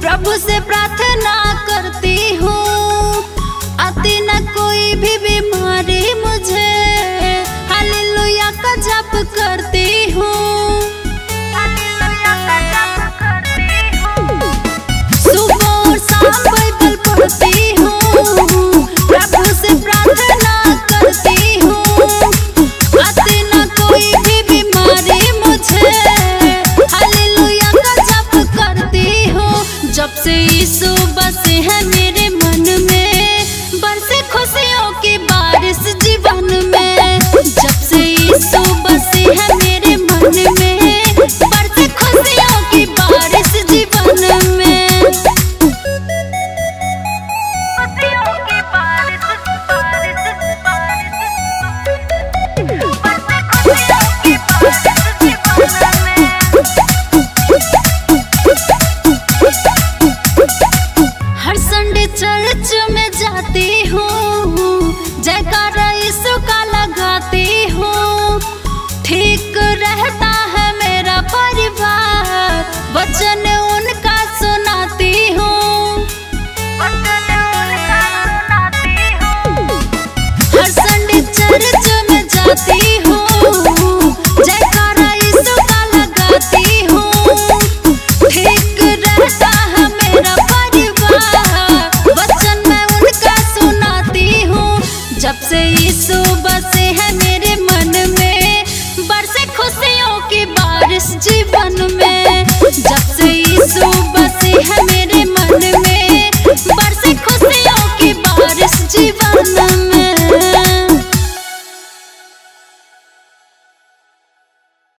प्रभु से प्रार्थना करती हूँ, आती न कोई भी बीमारी मुझे, हालेलुया का जप करती हूँ, सुबह और शाम बाइबल पढ़ती हूँ, प्रभु से प्रार्थना करती हूँ, आती न कोई भी बीमारी मुझे, हालेलुया का जप करती हूँ। जब से यीशु बसे है मेरे मन में, बरसे खुशियों की बारिश जीवन में। जब से यीशु बसे है मेरे मन में, बरसे खुशियों की बारिश जीवन में। खुशियों की बारिश, बरसे खुशियों की बारिश जीवन में। हर संडे चर्च में जाती हूँ, जयकारा यीशु का लगाती हूँ, ठीक रहता है मेरा परिवार, वचन उनका सुनाती हूँ, हर संडे चर्च में जाती हूँ, जयकारा यीशु का लगाती हूँ, ठीक रहता है मेरा परिवार, वचन मैं उनका सुनाती हूँ। जब से यीशु बसे है मेरे मन में, बरसे खुशियों की बारिश जीवन में।